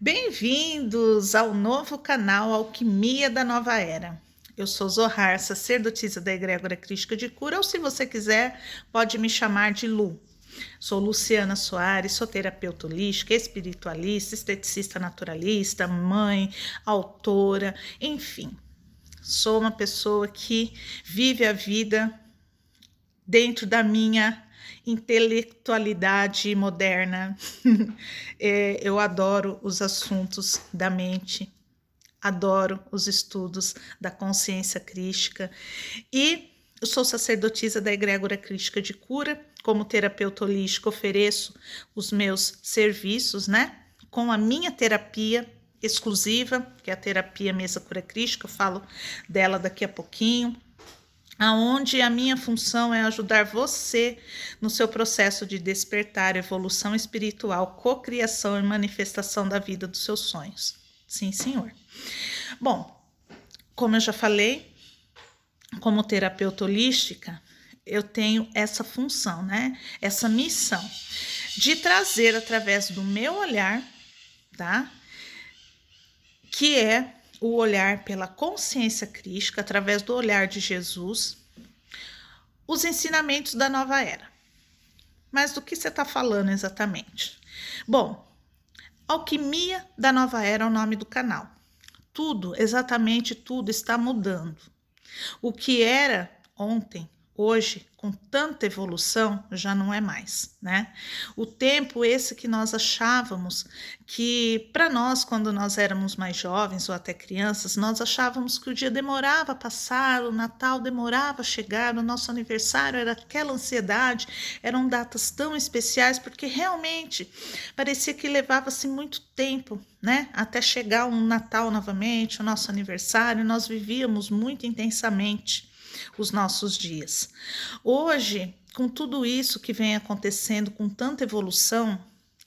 Bem-vindos ao novo canal Alquimia da Nova Era. Eu sou Zohar, sacerdotisa da Egrégora Crística de Cura, ou se você quiser, pode me chamar de Lu. Sou Luciana Soares, sou terapeuta holística, espiritualista, esteticista naturalista, mãe, autora, enfim. Sou uma pessoa que vive a vida dentro da minha intelectualidade moderna. Eu adoro os assuntos da mente, adoro os estudos da consciência crística e eu sou sacerdotisa da Egrégora Crística de Cura. Como terapeuta holística, ofereço os meus serviços, com a minha terapia exclusiva, que é a terapia Mesa Cura Crística. Eu falo dela daqui a pouquinho. Aonde a minha função é ajudar você no seu processo de despertar, evolução espiritual, cocriação e manifestação da vida dos seus sonhos. Sim, senhor. Bom, como eu já falei, como terapeuta holística, eu tenho essa função, essa missão de trazer através do meu olhar, tá? Que é o olhar pela consciência crística, através do olhar de Jesus, os ensinamentos da nova era. Mas do que você está falando exatamente? Bom, Alquimia da Nova Era é o nome do canal. Tudo, exatamente tudo, está mudando. O que era ontem, hoje, com tanta evolução, já não é mais, O tempo esse que nós achávamos que, para nós, quando nós éramos mais jovens ou até crianças, nós achávamos que o dia demorava a passar, o Natal demorava a chegar, o nosso aniversário era aquela ansiedade, eram datas tão especiais, porque realmente parecia que levava-se muito tempo, até chegar um Natal novamente, o nosso aniversário, nós vivíamos muito intensamente os nossos dias. Hoje, com tudo isso que vem acontecendo, com tanta evolução,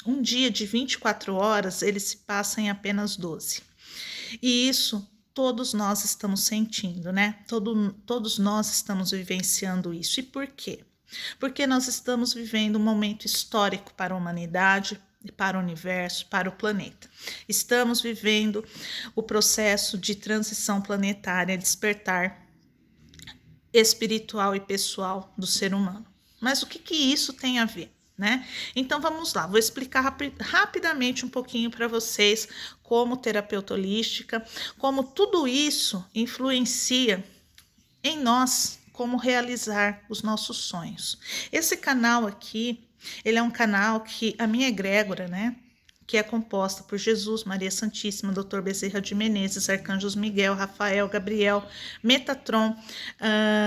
um dia de 24 horas, ele se passa em apenas 12. E isso todos nós estamos sentindo, todos nós estamos vivenciando isso. E por quê? Porque nós estamos vivendo um momento histórico para a humanidade, para o universo, para o planeta. Estamos vivendo o processo de transição planetária, despertar espiritual e pessoal do ser humano. Mas o que isso tem a ver? Então vamos lá, vou explicar rapidamente um pouquinho para vocês como terapeuta holística, como tudo isso influencia em nós, como realizar os nossos sonhos. Esse canal aqui, ele é um canal que a minha egrégora, que é composta por Jesus, Maria Santíssima, Dr. Bezerra de Menezes, Arcanjos Miguel, Rafael, Gabriel, Metatron,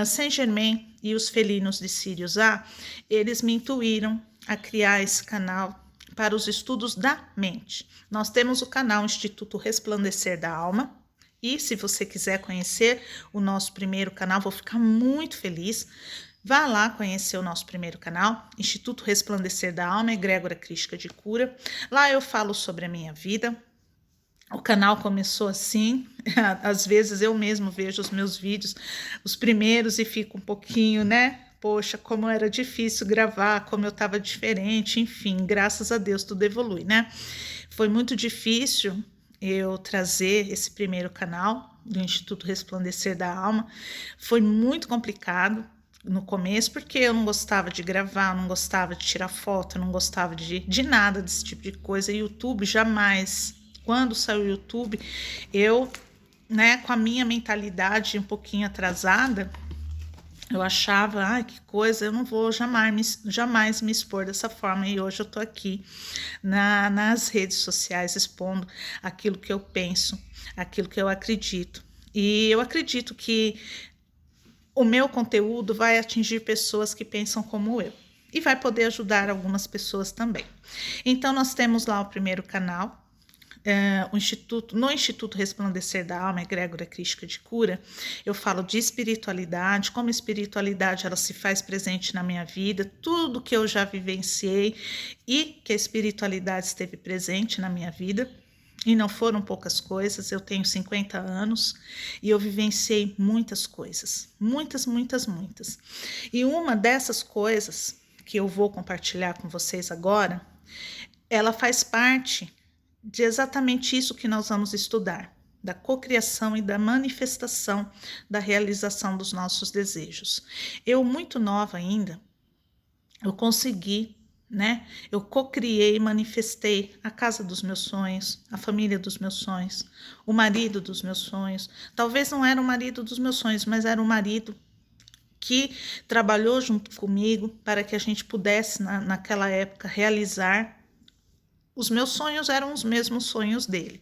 Saint Germain e os felinos de Sirius A, eles me intuíram a criar esse canal para os estudos da mente. Nós temos o canal Instituto Resplandecer da Alma, e se você quiser conhecer o nosso primeiro canal, vou ficar muito feliz. Vá lá conhecer o nosso primeiro canal, Instituto Resplandecer da Alma, Egrégora Crística de Cura. Lá eu falo sobre a minha vida. O canal começou assim, às vezes eu mesmo vejo os meus vídeos, os primeiros, e fico um pouquinho, Poxa, como era difícil gravar, como eu estava diferente, enfim, graças a Deus tudo evolui, Foi muito difícil eu trazer esse primeiro canal do Instituto Resplandecer da Alma, foi muito complicado no começo, porque eu não gostava de gravar, não gostava de tirar foto, não gostava de nada desse tipo de coisa. YouTube, jamais. Quando saiu o YouTube, eu, com a minha mentalidade um pouquinho atrasada, eu achava, que coisa, eu não vou jamais me expor dessa forma. E hoje eu tô aqui nas redes sociais expondo aquilo que eu penso, aquilo que eu acredito. E eu acredito que o meu conteúdo vai atingir pessoas que pensam como eu e vai poder ajudar algumas pessoas também. Então, nós temos lá o primeiro canal, no Instituto Resplandecer da Alma, Egrégora Crística de Cura. Eu falo de espiritualidade, como a espiritualidade ela se faz presente na minha vida, tudo que eu já vivenciei e que a espiritualidade esteve presente na minha vida. E não foram poucas coisas. Eu tenho 50 anos e eu vivenciei muitas coisas. Muitas, muitas, muitas. E uma dessas coisas que eu vou compartilhar com vocês agora, ela faz parte de exatamente isso que nós vamos estudar, da cocriação e da manifestação da realização dos nossos desejos. Eu, muito nova ainda, eu consegui, né? Eu cocriei e manifestei a casa dos meus sonhos, a família dos meus sonhos, o marido dos meus sonhos. Talvez não era o marido dos meus sonhos, mas era o marido que trabalhou junto comigo para que a gente pudesse, naquela época, realizar. Os meus sonhos eram os mesmos sonhos dele.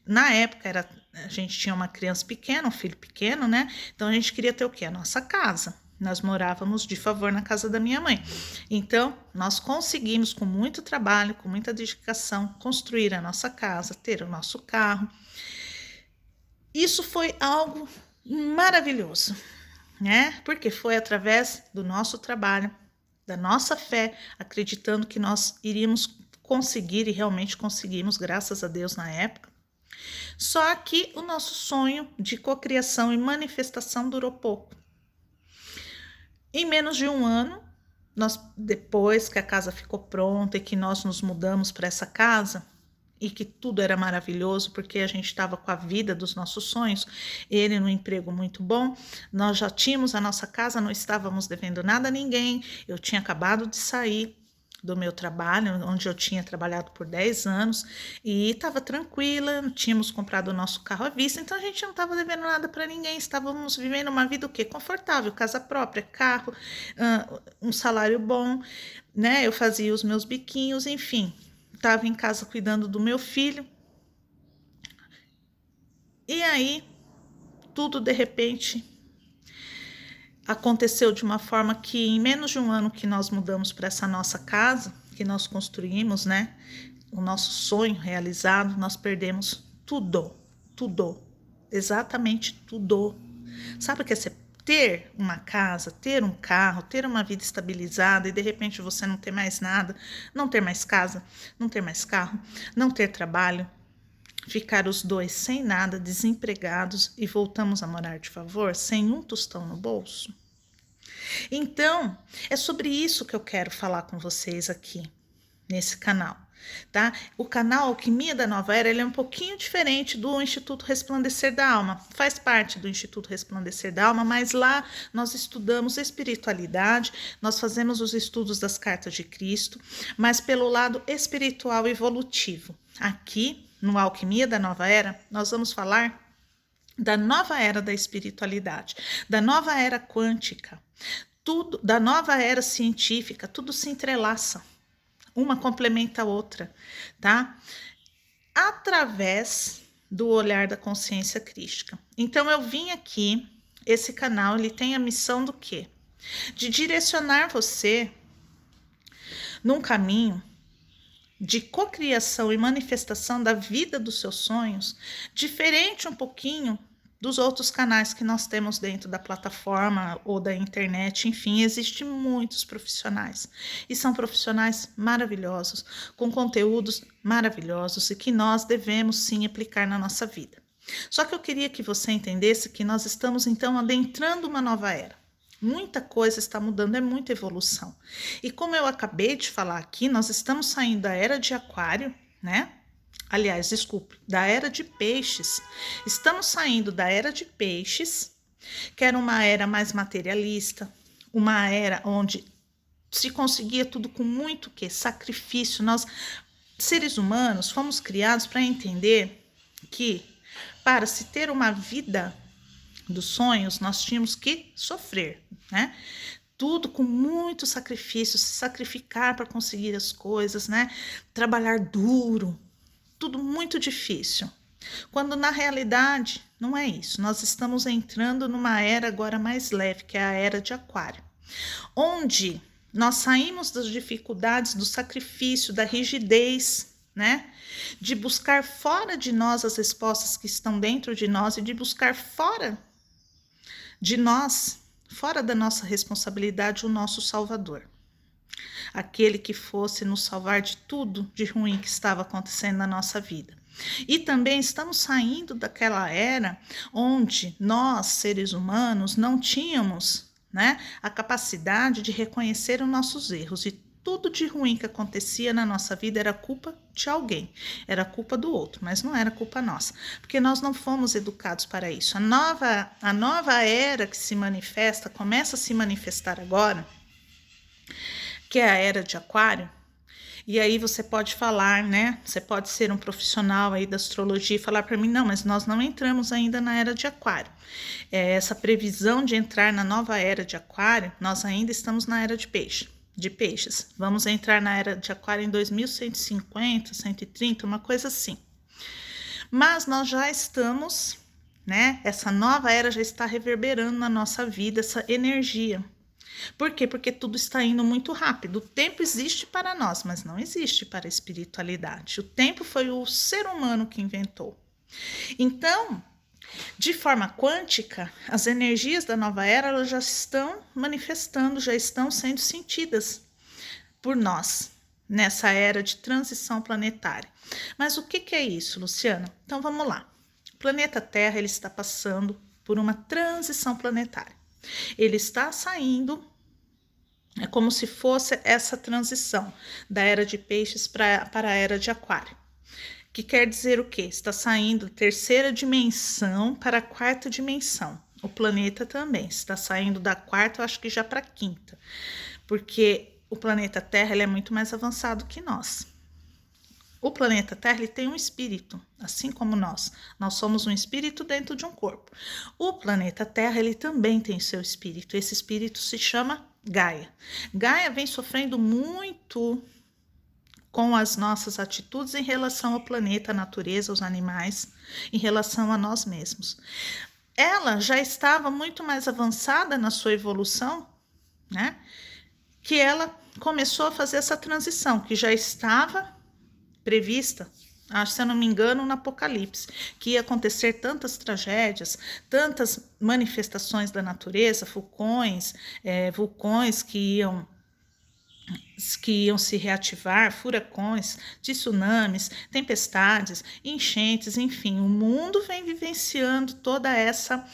Na época, a gente tinha uma criança pequena, um filho pequeno, né? Então a gente queria ter o quê? A nossa casa. Nós morávamos de favor na casa da minha mãe. Então, nós conseguimos, com muito trabalho, com muita dedicação, construir a nossa casa, ter o nosso carro. Isso foi algo maravilhoso, né? Porque foi através do nosso trabalho, da nossa fé, acreditando que nós iríamos conseguir, e realmente conseguimos, graças a Deus, na época. Só que o nosso sonho de cocriação e manifestação durou pouco. Em menos de um ano, depois que a casa ficou pronta e que nós nos mudamos para essa casa, e que tudo era maravilhoso, porque a gente estava com a vida dos nossos sonhos, ele num emprego muito bom, nós já tínhamos a nossa casa, não estávamos devendo nada a ninguém, eu tinha acabado de sair do meu trabalho, onde eu tinha trabalhado por 10 anos, e estava tranquila, tínhamos comprado o nosso carro à vista, então a gente não estava devendo nada para ninguém, estávamos vivendo uma vida o quê? Confortável, casa própria, carro, um salário bom, né? Eu fazia os meus biquinhos, enfim, estava em casa cuidando do meu filho. E aí, tudo de repente aconteceu de uma forma que em menos de um ano que nós mudamos para essa nossa casa, que nós construímos, né? O nosso sonho realizado, nós perdemos tudo, exatamente tudo. Sabe o que é você ter uma casa, ter um carro, ter uma vida estabilizada e de repente você não ter mais nada, não ter mais casa, não ter mais carro, não ter trabalho, ficar os dois sem nada, desempregados e voltamos a morar de favor, sem um tostão no bolso? Então, é sobre isso que eu quero falar com vocês aqui, nesse canal, tá? O canal Alquimia da Nova Era, ele é um pouquinho diferente do Instituto Resplandecer da Alma, faz parte do Instituto Resplandecer da Alma, mas lá nós estudamos espiritualidade, nós fazemos os estudos das cartas de Cristo, mas pelo lado espiritual e evolutivo. Aqui, no Alquimia da Nova Era, nós vamos falar da nova era da espiritualidade, da nova era quântica, tudo, da nova era científica, tudo se entrelaça, uma complementa a outra, tá? Através do olhar da consciência crística. Então eu vim aqui, esse canal, ele tem a missão do quê? De direcionar você num caminho de cocriação e manifestação da vida dos seus sonhos, diferente um pouquinho dos outros canais que nós temos dentro da plataforma ou da internet. Enfim, existem muitos profissionais e são profissionais maravilhosos, com conteúdos maravilhosos e que nós devemos sim aplicar na nossa vida. Só que eu queria que você entendesse que nós estamos então adentrando uma nova era. Muita coisa está mudando, é muita evolução. E como eu acabei de falar aqui, nós estamos saindo da era de Aquário, né? Aliás, desculpe, da era de Peixes. Estamos saindo da era de Peixes, que era uma era mais materialista, uma era onde se conseguia tudo com muito sacrifício. Nós, seres humanos, fomos criados para entender que para se ter uma vida dos sonhos, nós tínhamos que sofrer, né? Tudo com muito sacrifício, se sacrificar para conseguir as coisas, né? Trabalhar duro, tudo muito difícil. Quando na realidade não é isso. Nós estamos entrando numa era agora mais leve, que é a era de Aquário, onde nós saímos das dificuldades, do sacrifício, da rigidez, né? De buscar fora de nós as respostas que estão dentro de nós e de buscar fora de nós, fora da nossa responsabilidade, o nosso Salvador. Aquele que fosse nos salvar de tudo de ruim que estava acontecendo na nossa vida. E também estamos saindo daquela era onde nós, seres humanos, não tínhamos, né, a capacidade de reconhecer os nossos erros. E tudo de ruim que acontecia na nossa vida era culpa de alguém, era culpa do outro, mas não era culpa nossa, porque nós não fomos educados para isso. A nova era que se manifesta, começa a se manifestar agora, que é a era de Aquário. E aí você pode falar, né? Você pode ser um profissional aí da astrologia e falar para mim, não, mas nós não entramos ainda na era de Aquário. Essa previsão de entrar na nova era de Aquário, nós ainda estamos na era de peixes. Vamos entrar na era de Aquário em 2150, 130, uma coisa assim. Mas nós já estamos, né? Essa nova era já está reverberando na nossa vida, essa energia. Por quê? Porque tudo está indo muito rápido. O tempo existe para nós, mas não existe para a espiritualidade. O tempo foi o ser humano que inventou. Então, de forma quântica, as energias da nova era elas já estão manifestando, já estão sendo sentidas por nós nessa era de transição planetária. Mas o que é isso, Luciana? Então vamos lá. O planeta Terra ele está passando por uma transição planetária. Ele está saindo, é como se fosse essa transição da era de peixes para a era de Aquário. Que quer dizer o quê? Está saindo da terceira dimensão para a quarta dimensão. O planeta também está saindo da quarta, eu acho que já para a quinta, porque o planeta Terra ele é muito mais avançado que nós. O planeta Terra ele tem um espírito, assim como nós. Nós somos um espírito dentro de um corpo. O planeta Terra ele também tem seu espírito. Esse espírito se chama Gaia. Gaia vem sofrendo muito com as nossas atitudes em relação ao planeta, à natureza, aos animais, em relação a nós mesmos. Ela já estava muito mais avançada na sua evolução, né? Que ela começou a fazer essa transição, que já estava prevista, acho, se eu não me engano, no Apocalipse, que ia acontecer tantas tragédias, tantas manifestações da natureza, vulcões que iam se reativar, furacões, tsunamis, tempestades, enchentes, enfim, o mundo vem vivenciando toda essa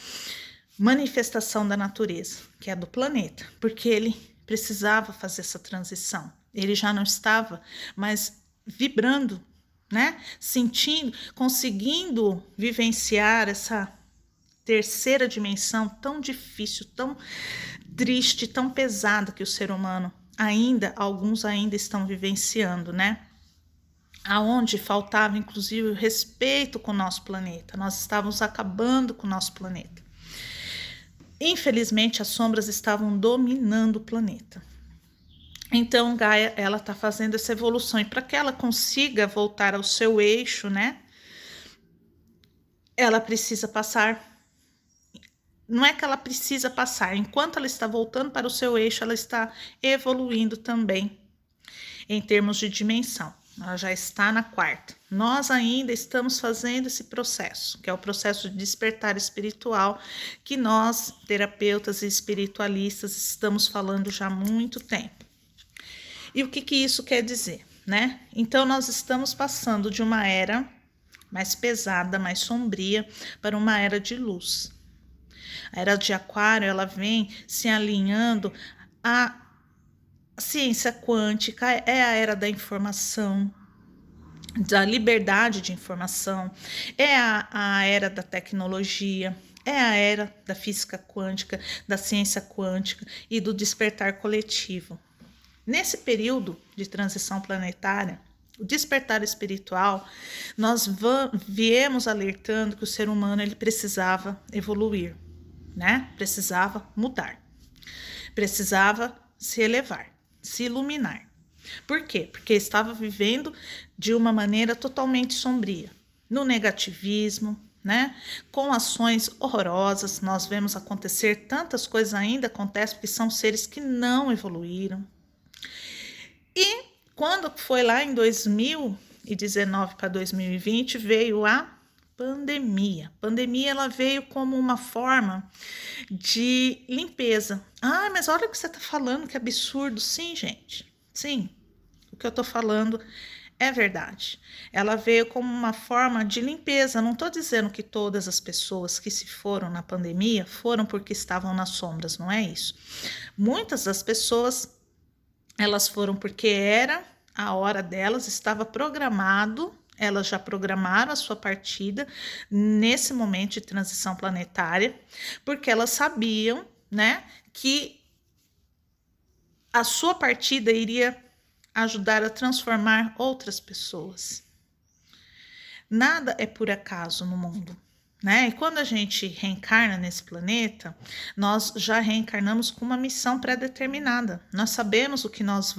manifestação da natureza, que é do planeta, porque ele precisava fazer essa transição. Ele já não estava mais vibrando, né? Sentindo, conseguindo vivenciar essa terceira dimensão tão difícil, tão triste, tão pesada que o ser humano alguns ainda estão vivenciando, né? Aonde faltava inclusive o respeito com o nosso planeta. Nós estávamos acabando com o nosso planeta. Infelizmente, as sombras estavam dominando o planeta. Então, Gaia, ela está fazendo essa evolução. E para que ela consiga voltar ao seu eixo, né? Ela precisa passar. Não é que ela precisa passar. Enquanto ela está voltando para o seu eixo, ela está evoluindo também em termos de dimensão. Ela já está na quarta. Nós ainda estamos fazendo esse processo, que é o processo de despertar espiritual, que nós, terapeutas e espiritualistas, estamos falando já há muito tempo. E o que isso quer dizer, né? Então, nós estamos passando de uma era mais pesada, mais sombria, para uma era de luz. A era de Aquário, ela vem se alinhando à ciência quântica, é a era da informação, da liberdade de informação, é a era da tecnologia, é a era da física quântica, da ciência quântica e do despertar coletivo. Nesse período de transição planetária, o despertar espiritual, nós viemos alertando que o ser humano ele precisava evoluir, né? Precisava mudar, precisava se elevar, se iluminar. Por quê? Porque estava vivendo de uma maneira totalmente sombria, no negativismo, né? Com ações horrorosas. Nós vemos acontecer tantas coisas, ainda acontecem, porque são seres que não evoluíram. E quando foi lá em 2019 para 2020, veio a pandemia. A pandemia ela veio como uma forma de limpeza. Ah, mas olha o que você está falando, que absurdo. Sim, gente. Sim, o que eu estou falando é verdade. Ela veio como uma forma de limpeza. Não estou dizendo que todas as pessoas que se foram na pandemia foram porque estavam nas sombras, não é isso. Muitas das pessoas Elas foram porque era a hora delas, estava programado, elas já programaram a sua partida nesse momento de transição planetária, porque elas sabiam, né, que a sua partida iria ajudar a transformar outras pessoas. Nada é por acaso no mundo, né? E quando a gente reencarna nesse planeta, nós já reencarnamos com uma missão pré-determinada. Nós sabemos o que nós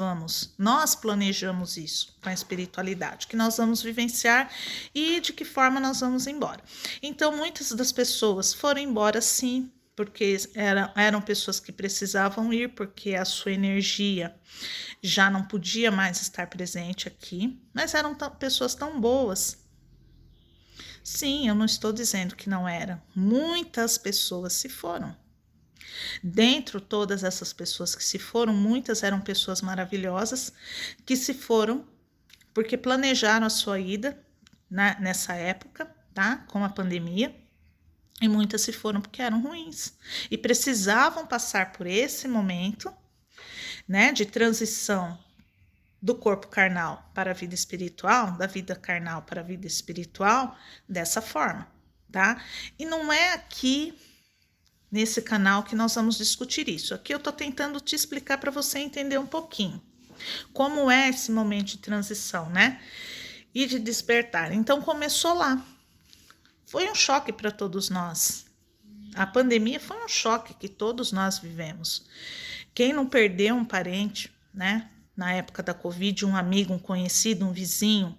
planejamos isso com a espiritualidade, que nós vamos vivenciar e de que forma nós vamos embora. Então, muitas das pessoas foram embora sim, porque eram pessoas que precisavam ir, porque a sua energia já não podia mais estar presente aqui, mas eram pessoas tão boas. Sim, eu não estou dizendo que não era. Muitas pessoas se foram. Dentro todas essas pessoas que se foram, muitas eram pessoas maravilhosas que se foram porque planejaram a sua ida nessa época, tá? Com a pandemia. E muitas se foram porque eram ruins e precisavam passar por esse momento, né, de transição do corpo carnal para a vida espiritual, da vida carnal para a vida espiritual, dessa forma, tá? E não é aqui nesse canal que nós vamos discutir isso. Aqui eu tô tentando te explicar para você entender um pouquinho como é esse momento de transição, né? E de despertar. Então começou lá. Foi um choque para todos nós. A pandemia foi um choque que todos nós vivemos. Quem não perdeu um parente, né? Na época da Covid, um amigo, um conhecido, um vizinho.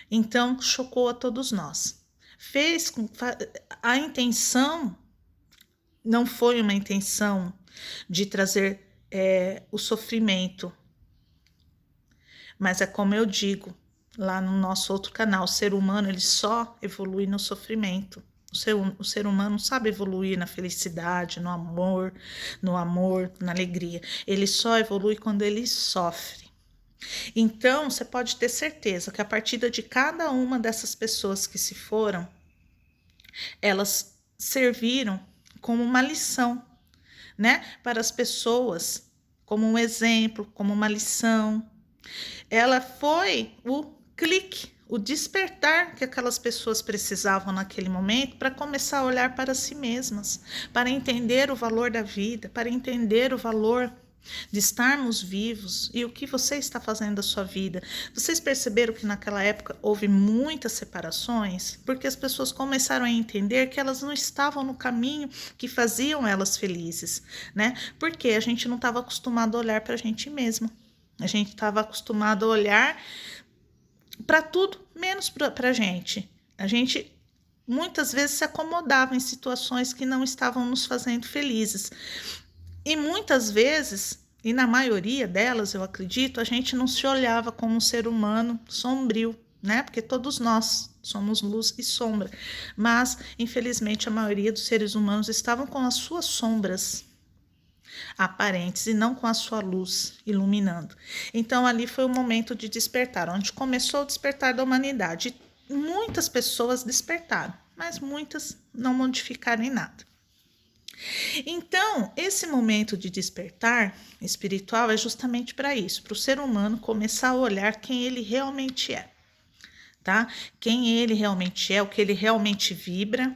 Então, chocou a todos nós. A intenção não foi uma intenção de trazer o sofrimento, mas é como eu digo lá no nosso outro canal, o ser humano ele só evolui no sofrimento. O ser humano não sabe evoluir na felicidade, no amor, na alegria. Ele só evolui quando ele sofre. Então, você pode ter certeza que a partir de cada uma dessas pessoas que se foram, elas serviram como uma lição, né? Para as pessoas, como um exemplo, como uma lição. Ela foi o clique, o despertar que aquelas pessoas precisavam naquele momento para começar a olhar para si mesmas, para entender o valor da vida, para entender o valor de estarmos vivos e o que você está fazendo da sua vida. Vocês perceberam que naquela época houve muitas separações? Porque as pessoas começaram a entender que elas não estavam no caminho que faziam elas felizes, né? Porque a gente não estava acostumado a olhar para a gente mesma. A gente estava acostumado a olhar para tudo, menos para a gente. A gente muitas vezes se acomodava em situações que não estavam nos fazendo felizes. E muitas vezes, e na maioria delas, eu acredito, a gente não se olhava como um ser humano sombrio, né? Porque todos nós somos luz e sombra. Mas, infelizmente, a maioria dos seres humanos estavam com as suas sombras aparentes e não com a sua luz iluminando. Então, ali foi o momento de despertar, onde começou o despertar da humanidade. Muitas pessoas despertaram, mas muitas não modificaram em nada. Então, esse momento de despertar espiritual é justamente para isso, para o ser humano começar a olhar quem ele realmente é, tá? Quem ele realmente é, o que ele realmente vibra,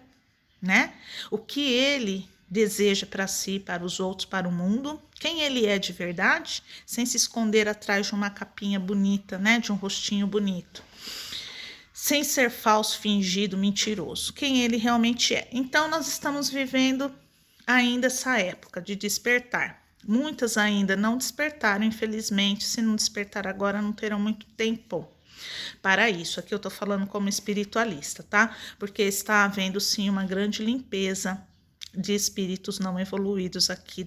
né? O que ele deseja para si, para os outros, para o mundo, quem ele é de verdade, sem se esconder atrás de uma capinha bonita, né? De um rostinho bonito. Sem ser falso, fingido, mentiroso. Quem ele realmente é. Então, nós estamos vivendo ainda essa época de despertar. Muitas ainda não despertaram, infelizmente. Se não despertar agora, não terão muito tempo para isso. Aqui eu tô falando como espiritualista, tá? Porque está havendo sim uma grande limpeza de espíritos não evoluídos aqui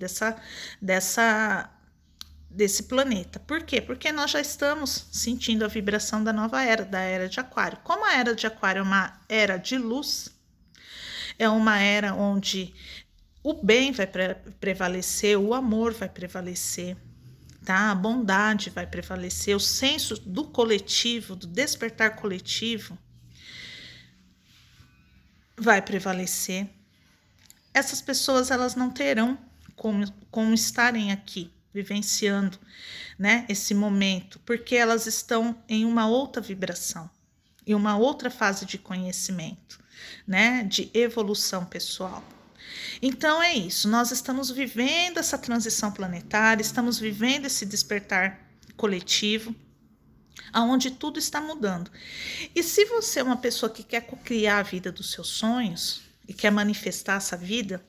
desse planeta. Por quê? Porque nós já estamos sentindo a vibração da nova era, da era de Aquário. Como a era de Aquário é uma era de luz, é uma era onde o bem vai prevalecer, o amor vai prevalecer, tá? A bondade vai prevalecer, o senso do coletivo, do despertar coletivo vai prevalecer. Essas pessoas elas não terão como estarem aqui, vivenciando, né, esse momento, porque elas estão em uma outra vibração, em uma outra fase de conhecimento, né, de evolução pessoal. Então é isso, nós estamos vivendo essa transição planetária, estamos vivendo esse despertar coletivo, aonde tudo está mudando. E se você é uma pessoa que quer criar a vida dos seus sonhos e quer manifestar essa vida,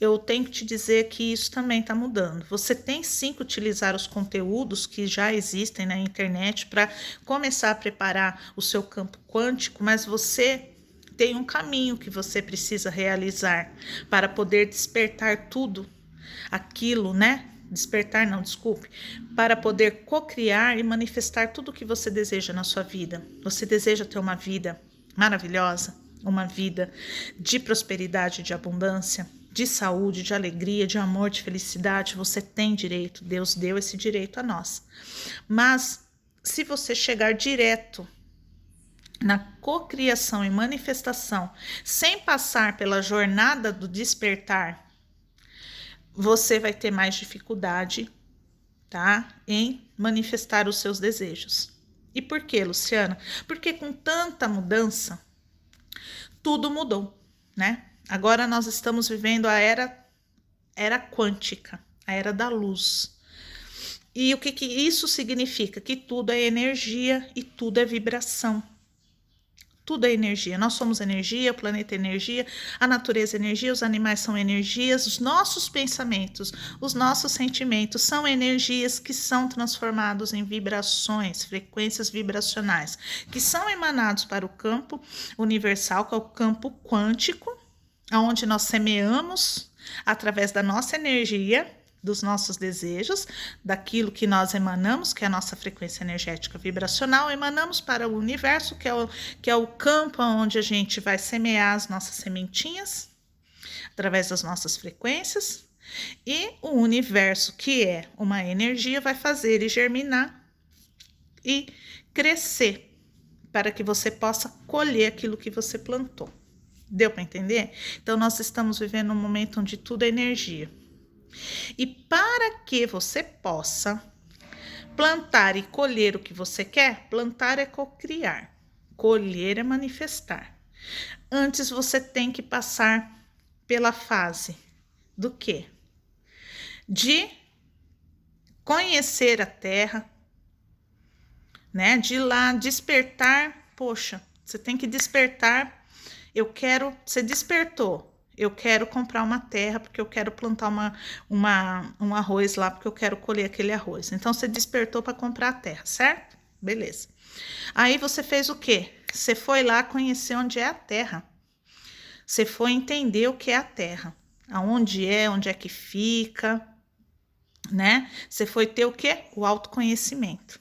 eu tenho que te dizer que isso também está mudando. Você tem sim que utilizar os conteúdos que já existem na internet para começar a preparar o seu campo quântico, mas você tem um caminho que você precisa realizar para poder despertar tudo aquilo, né? Despertar, não, desculpe, para poder cocriar e manifestar tudo o que você deseja na sua vida. Você deseja ter uma vida maravilhosa, uma vida de prosperidade, de abundância, de saúde, de alegria, de amor, de felicidade. Você tem direito, Deus deu esse direito a nós. Mas se você chegar direto na cocriação e manifestação, sem passar pela jornada do despertar, você vai ter mais dificuldade, tá, em manifestar os seus desejos. E por quê, Luciana? Porque com tanta mudança, tudo mudou, né? Agora nós estamos vivendo a era quântica, a era da luz. E o que isso significa? Que tudo é energia e tudo é vibração. Tudo é energia. Nós somos energia, o planeta é energia, a natureza é energia, os animais são energias, os nossos pensamentos, os nossos sentimentos são energias que são transformados em vibrações, frequências vibracionais, que são emanados para o campo universal, que é o campo quântico, onde nós semeamos através da nossa energia, dos nossos desejos, daquilo que nós emanamos, que é a nossa frequência energética vibracional, emanamos para o universo, que é o campo onde a gente vai semear as nossas sementinhas, através das nossas frequências, e o universo, que é uma energia, vai fazer ele germinar e crescer, para que você possa colher aquilo que você plantou. Deu para entender? Então, nós estamos vivendo um momento onde tudo é energia. E para que você possa plantar e colher o que você quer, plantar é cocriar, colher é manifestar. Antes você tem que passar pela fase do quê? De conhecer a Terra, né? De ir lá despertar, poxa, você tem que despertar. Você despertou. Eu quero comprar uma terra porque eu quero plantar um arroz lá, porque eu quero colher aquele arroz. Então, você despertou para comprar a terra, certo? Beleza. Aí, você fez o quê? Você foi lá conhecer onde é a terra. Você foi entender o que é a terra. Aonde é, onde é que fica, né? Você foi ter o quê? O autoconhecimento.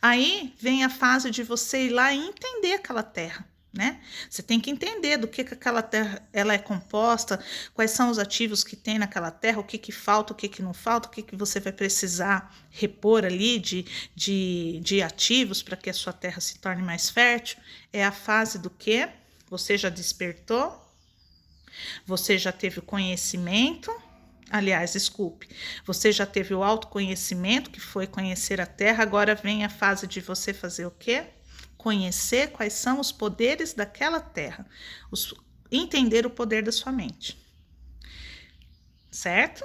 Aí, vem a fase de você ir lá e entender aquela terra. Né? Você tem que entender do que aquela terra ela é composta, quais são os ativos que tem naquela terra, o que falta, o que não falta, o que você vai precisar repor ali de ativos para que a sua terra se torne mais fértil. É a fase do que? Você já despertou, você já teve o conhecimento, aliás, desculpe, você já teve o autoconhecimento, que foi conhecer a terra, agora vem a fase de você fazer o quê? Conhecer quais são os poderes daquela terra, entender o poder da sua mente, certo?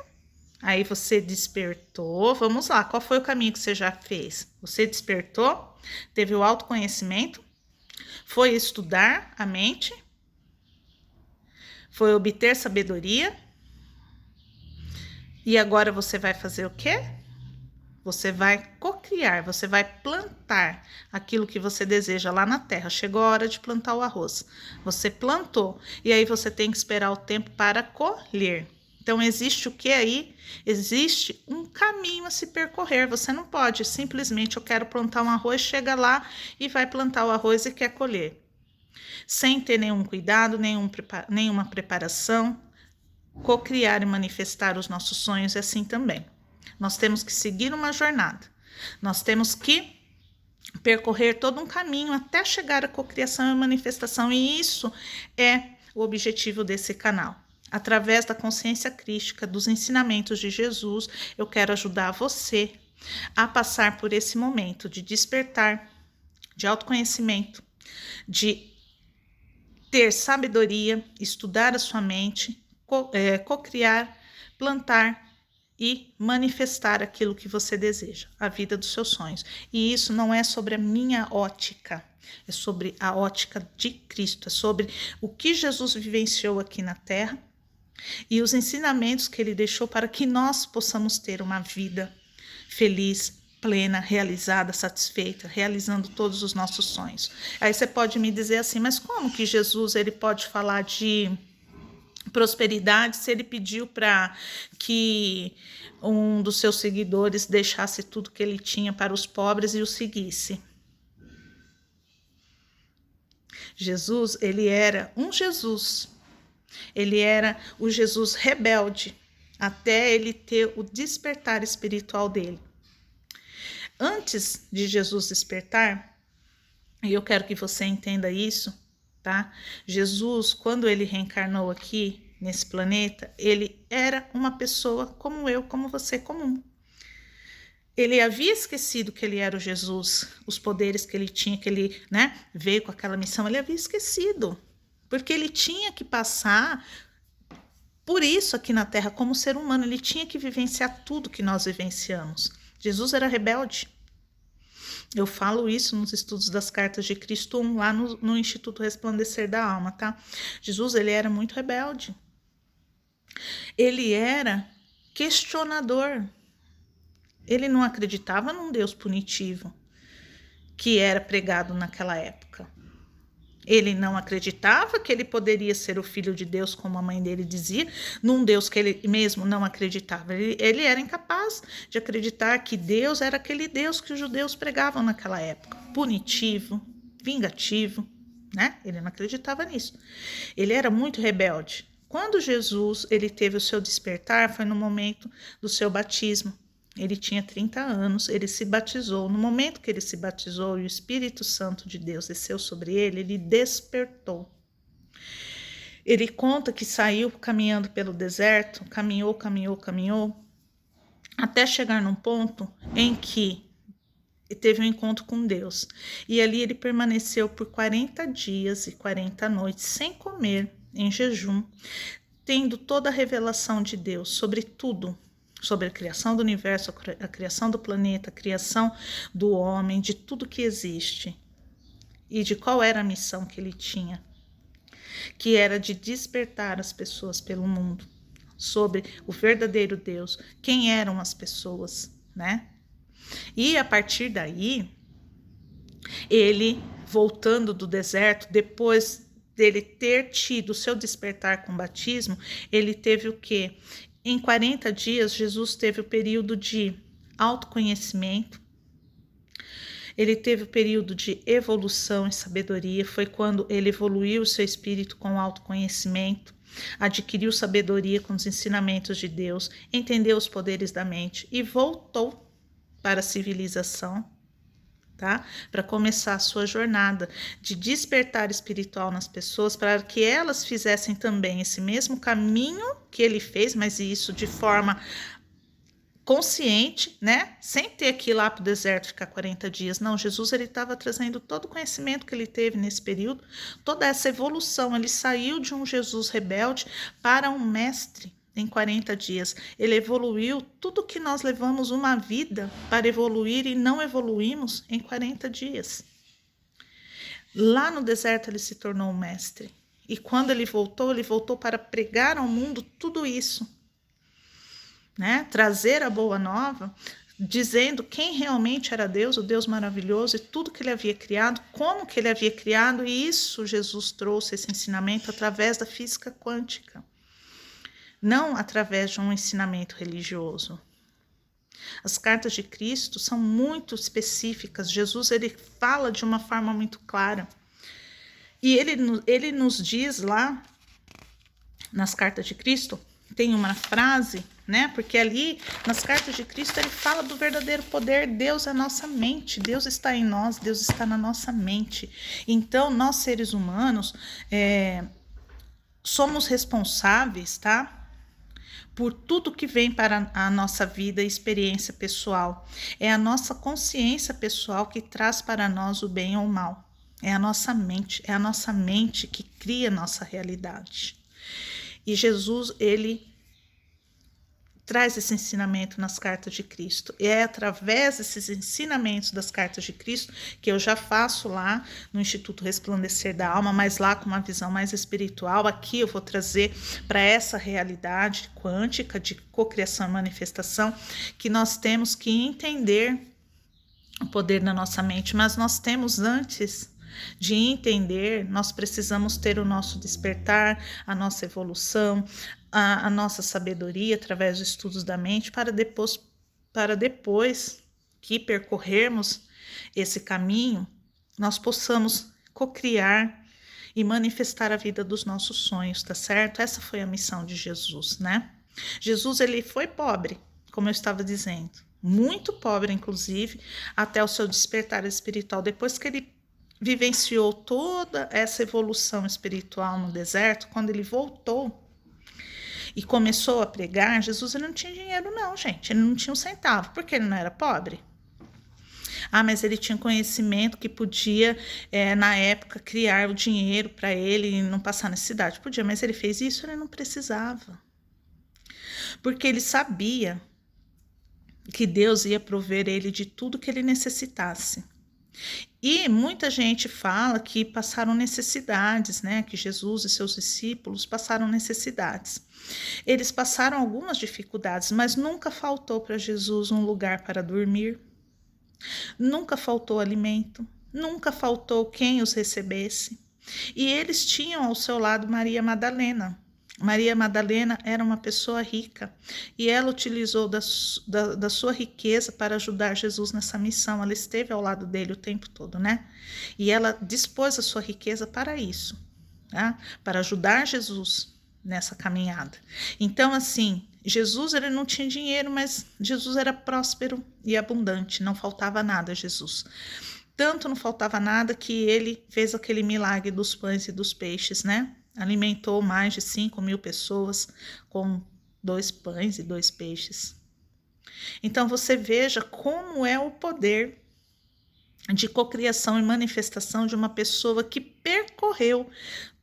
Aí você despertou, vamos lá, qual foi o caminho que você já fez? Você despertou, teve o autoconhecimento, foi estudar a mente, foi obter sabedoria, e agora você vai fazer o quê? Você vai cocriar, você vai plantar aquilo que você deseja lá na terra. Chegou a hora de plantar o arroz. Você plantou e aí você tem que esperar o tempo para colher. Então, existe o que aí? Existe um caminho a se percorrer. Você não pode simplesmente, eu quero plantar um arroz, chega lá e vai plantar o arroz e quer colher. Sem ter nenhum cuidado, nenhuma preparação. Cocriar e manifestar os nossos sonhos é assim também. Nós temos que seguir uma jornada. Nós temos que percorrer todo um caminho até chegar à cocriação e manifestação. E isso é o objetivo desse canal. através da consciência crística, dos ensinamentos de Jesus, eu quero ajudar você a passar por esse momento de despertar, de autoconhecimento, de ter sabedoria, estudar a sua mente, cocriar, plantar e manifestar aquilo que você deseja, a vida dos seus sonhos. E isso não é sobre a minha ótica, é sobre a ótica de Cristo, é sobre o que Jesus vivenciou aqui na Terra e os ensinamentos que ele deixou para que nós possamos ter uma vida feliz, plena, realizada, satisfeita, realizando todos os nossos sonhos. Aí você pode me dizer assim, mas como que Jesus ele pode falar de prosperidade se ele pediu para que um dos seus seguidores deixasse tudo que ele tinha para os pobres e o seguisse? Jesus, ele era um Jesus. Ele era o Jesus rebelde, até ele ter o despertar espiritual dele. Antes de Jesus despertar, e eu quero que você entenda isso, tá? Jesus, quando ele reencarnou aqui nesse planeta, ele era uma pessoa como eu, como você, comum. Ele havia esquecido que ele era o Jesus, os poderes que ele tinha, que ele, veio com aquela missão, ele havia esquecido, porque ele tinha que passar por isso aqui na Terra como ser humano, ele tinha que vivenciar tudo que nós vivenciamos. Jesus era rebelde. Eu falo isso nos estudos das cartas de Cristo 1, lá no Instituto Resplandecer da Alma, tá? Jesus, ele era muito rebelde. Ele era questionador. Ele não acreditava num Deus punitivo que era pregado naquela época. Ele não acreditava que ele poderia ser o filho de Deus, como a mãe dele dizia, num Deus que ele mesmo não acreditava. Ele era incapaz de acreditar que Deus era aquele Deus que os judeus pregavam naquela época, punitivo, vingativo, Ele não acreditava nisso. Ele era muito rebelde. Quando Jesus ele teve o seu despertar, foi no momento do seu batismo. Ele tinha 30 anos, ele se batizou. No momento que ele se batizou e o Espírito Santo de Deus desceu sobre ele, ele despertou. Ele conta que saiu caminhando pelo deserto, caminhou, até chegar num ponto em que teve um encontro com Deus. E ali ele permaneceu por 40 dias e 40 noites, sem comer, em jejum, tendo toda a revelação de Deus sobre tudo, sobre a criação do universo, a criação do planeta, a criação do homem, de tudo que existe e de qual era a missão que ele tinha, que era de despertar as pessoas pelo mundo, sobre o verdadeiro Deus, quem eram as pessoas, E a partir daí, ele, voltando do deserto, depois dele ter tido o seu despertar com o batismo, ele teve o quê? Em 40 dias, Jesus teve o período de autoconhecimento, ele teve o período de evolução e sabedoria, foi quando ele evoluiu o seu espírito com o autoconhecimento, adquiriu sabedoria com os ensinamentos de Deus, entendeu os poderes da mente e voltou para a civilização, para começar a sua jornada de despertar espiritual nas pessoas, para que elas fizessem também esse mesmo caminho que ele fez, mas isso de forma consciente, sem ter que ir lá para o deserto ficar 40 dias. Não, Jesus ele estava trazendo todo o conhecimento que ele teve nesse período, toda essa evolução. Ele saiu de um Jesus rebelde para um mestre em 40 dias. Ele evoluiu tudo que nós levamos uma vida para evoluir e não evoluímos em 40 dias. Lá no deserto ele se tornou um mestre. E quando ele voltou para pregar ao mundo tudo isso, trazer a boa nova, dizendo quem realmente era Deus, o Deus maravilhoso e tudo que ele havia criado, como que ele havia criado, e isso Jesus trouxe esse ensinamento através da física quântica. Não através de um ensinamento religioso. As cartas de Cristo são muito específicas. Jesus ele fala de uma forma muito clara. E ele nos diz lá, nas cartas de Cristo, tem uma frase, porque ali, nas cartas de Cristo, ele fala do verdadeiro poder. Deus é a nossa mente, Deus está em nós, Deus está na nossa mente. Então, nós seres humanos, somos responsáveis, tá? Por tudo que vem para a nossa vida e experiência pessoal. É a nossa consciência pessoal que traz para nós o bem ou o mal. É a nossa mente que cria a nossa realidade. E Jesus, ele traz esse ensinamento nas cartas de Cristo. E é através desses ensinamentos das cartas de Cristo que eu já faço lá no Instituto Resplandecer da Alma, mas lá com uma visão mais espiritual. Aqui eu vou trazer para essa realidade quântica de cocriação e manifestação que nós temos que entender o poder da nossa mente, mas nós temos antes de entender, nós precisamos ter o nosso despertar, a nossa evolução, a nossa sabedoria através dos estudos da mente, para depois que percorrermos esse caminho, nós possamos cocriar e manifestar a vida dos nossos sonhos, tá certo? Essa foi a missão de Jesus, né? Jesus, ele foi pobre, como eu estava dizendo, muito pobre, inclusive, até o seu despertar espiritual. Depois que ele vivenciou toda essa evolução espiritual no deserto, quando ele voltou e começou a pregar, Jesus, ele não tinha dinheiro não, gente, ele não tinha um centavo, porque ele não era pobre. Ah, mas ele tinha conhecimento que podia, na época, criar o dinheiro para ele e não passar necessidade. Podia, mas ele fez isso, ele não precisava. Porque ele sabia que Deus ia prover ele de tudo que ele necessitasse. E muita gente fala que passaram necessidades, né? Que Jesus e seus discípulos passaram necessidades. Eles passaram algumas dificuldades, mas nunca faltou para Jesus um lugar para dormir, nunca faltou alimento, nunca faltou quem os recebesse. E eles tinham ao seu lado Maria Madalena. Maria Madalena era uma pessoa rica e ela utilizou da sua riqueza para ajudar Jesus nessa missão. Ela esteve ao lado dele o tempo todo, né? E ela dispôs a sua riqueza para isso, tá? Para ajudar Jesus nessa caminhada. Então, assim, Jesus, ele não tinha dinheiro, mas Jesus era próspero e abundante, não faltava nada a Jesus. Tanto não faltava nada que ele fez aquele milagre dos pães e dos peixes, né? Alimentou mais de 5.000 pessoas com 2 pães e 2 peixes. Então você veja como é o poder de cocriação e manifestação de uma pessoa que percorreu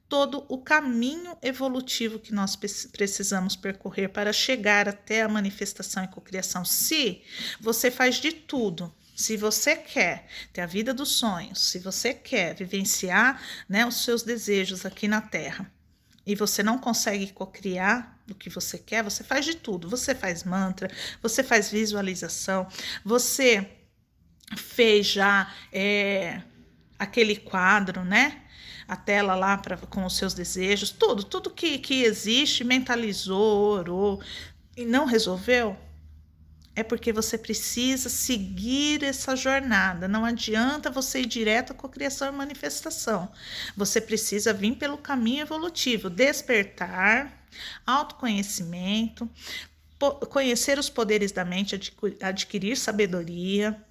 todo o caminho evolutivo que nós precisamos percorrer para chegar até a manifestação e cocriação. Se você faz de tudo, se você quer ter a vida dos sonhos, se você quer vivenciar, né, os seus desejos aqui na Terra, e você não consegue cocriar o que você quer, você faz de tudo. Você faz mantra, você faz visualização, você fez já aquele quadro, né? A tela lá com os seus desejos, tudo que existe, mentalizou, orou e não resolveu. É porque você precisa seguir essa jornada. Não adianta você ir direto à cocriação e manifestação. Você precisa vir pelo caminho evolutivo, despertar, autoconhecimento, conhecer os poderes da mente, adquirir sabedoria,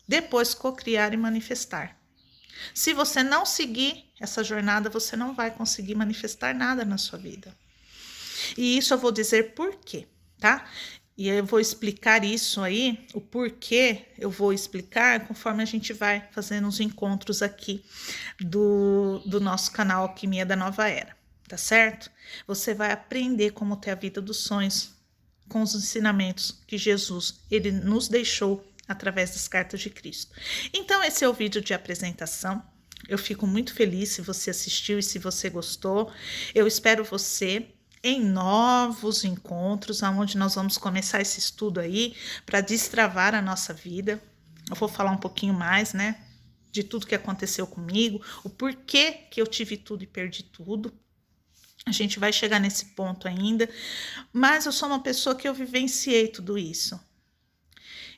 depois cocriar e manifestar. Se você não seguir essa jornada, você não vai conseguir manifestar nada na sua vida. E isso eu vou dizer por quê, tá? E eu vou explicar isso aí, o porquê eu vou explicar conforme a gente vai fazendo os encontros aqui do nosso canal Alquimia da Nova Era, tá certo? Você vai aprender como ter a vida dos sonhos com os ensinamentos que Jesus, ele nos deixou através das cartas de Cristo. Então esse é o vídeo de apresentação. Eu fico muito feliz se você assistiu e se você gostou. Eu espero você em novos encontros, onde nós vamos começar esse estudo aí para destravar a nossa vida. Eu vou falar um pouquinho mais, né, de tudo que aconteceu comigo, o porquê que eu tive tudo e perdi tudo. A gente vai chegar nesse ponto ainda, mas eu sou uma pessoa que eu vivenciei tudo isso.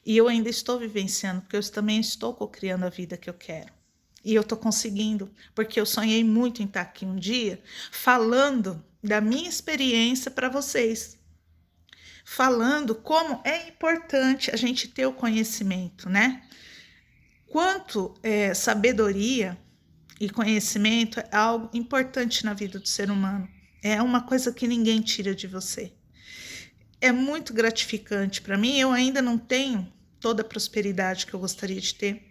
E eu ainda estou vivenciando, porque eu também estou cocriando a vida que eu quero. E eu estou conseguindo, porque eu sonhei muito em estar aqui um dia falando da minha experiência para vocês. Falando como é importante a gente ter o conhecimento, né? Quanto sabedoria e conhecimento é algo importante na vida do ser humano. É uma coisa que ninguém tira de você. É muito gratificante para mim. Eu ainda não tenho toda a prosperidade que eu gostaria de ter.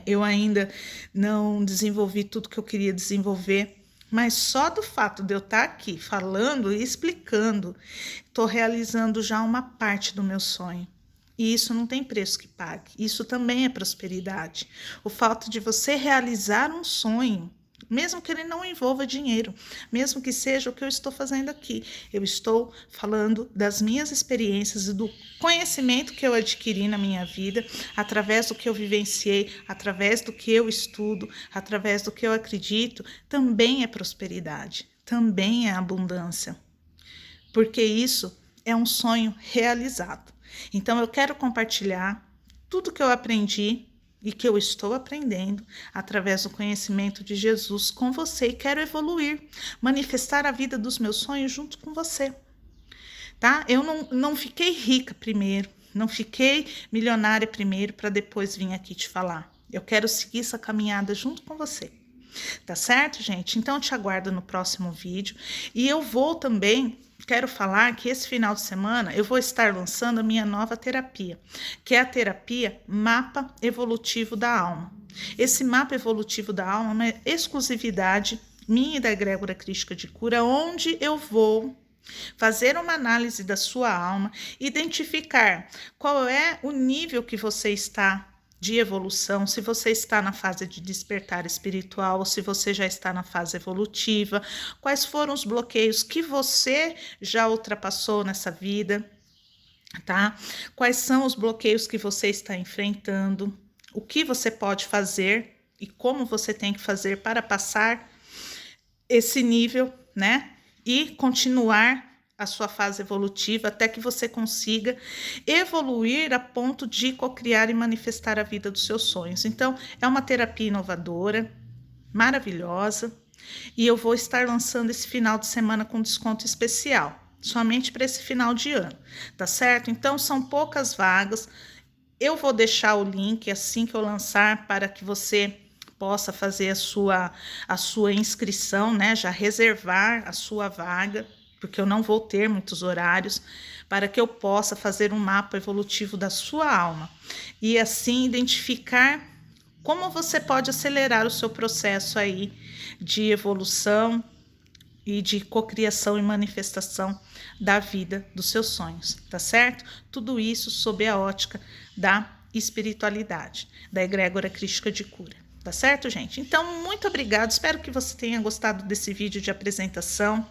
Eu ainda não desenvolvi tudo que eu queria desenvolver, mas só do fato de eu estar aqui falando e explicando, estou realizando já uma parte do meu sonho. E isso não tem preço que pague. Isso também é prosperidade. O fato de você realizar um sonho, mesmo que ele não envolva dinheiro, mesmo que seja o que eu estou fazendo aqui. Eu estou falando das minhas experiências e do conhecimento que eu adquiri na minha vida, através do que eu vivenciei, através do que eu estudo, através do que eu acredito, também é prosperidade, também é abundância, porque isso é um sonho realizado. Então eu quero compartilhar tudo que eu aprendi e que eu estou aprendendo através do conhecimento de Jesus com você, e quero evoluir, manifestar a vida dos meus sonhos junto com você, tá? Eu não fiquei rica primeiro, não fiquei milionária primeiro para depois vir aqui te falar. Eu quero seguir essa caminhada junto com você. Tá certo, gente? Então, eu te aguardo no próximo vídeo. E eu vou também, quero falar que esse final de semana eu vou estar lançando a minha nova terapia, que é a terapia Mapa Evolutivo da Alma. Esse mapa evolutivo da alma é uma exclusividade minha e da Egrégora Crística de Cura, onde eu vou fazer uma análise da sua alma, identificar qual é o nível que você está de evolução, se você está na fase de despertar espiritual ou se você já está na fase evolutiva, quais foram os bloqueios que você já ultrapassou nessa vida, tá? Quais são os bloqueios que você está enfrentando, o que você pode fazer e como você tem que fazer para passar esse nível, né? E continuar a sua fase evolutiva até que você consiga evoluir a ponto de cocriar e manifestar a vida dos seus sonhos. Então, é uma terapia inovadora, maravilhosa, e eu vou estar lançando esse final de semana com desconto especial, somente para esse final de ano, tá certo? Então, são poucas vagas. Eu vou deixar o link assim que eu lançar para que você possa fazer a sua inscrição, né? Já reservar a sua vaga, porque eu não vou ter muitos horários, para que eu possa fazer um mapa evolutivo da sua alma e assim identificar como você pode acelerar o seu processo aí de evolução e de cocriação e manifestação da vida dos seus sonhos, tá certo? Tudo isso sob a ótica da espiritualidade, da Egrégora Crística de Cura. Tá certo, gente? Então, muito obrigado. Espero que você tenha gostado desse vídeo de apresentação.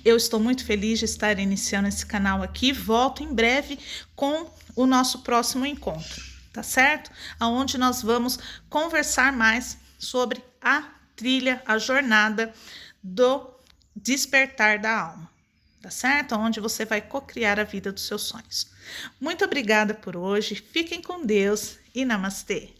Eu estou muito feliz de estar iniciando esse canal aqui. Volto em breve com o nosso próximo encontro, tá certo? Aonde nós vamos conversar mais sobre a trilha, a jornada do despertar da alma, tá certo? Onde você vai cocriar a vida dos seus sonhos. Muito obrigada por hoje. Fiquem com Deus e namastê.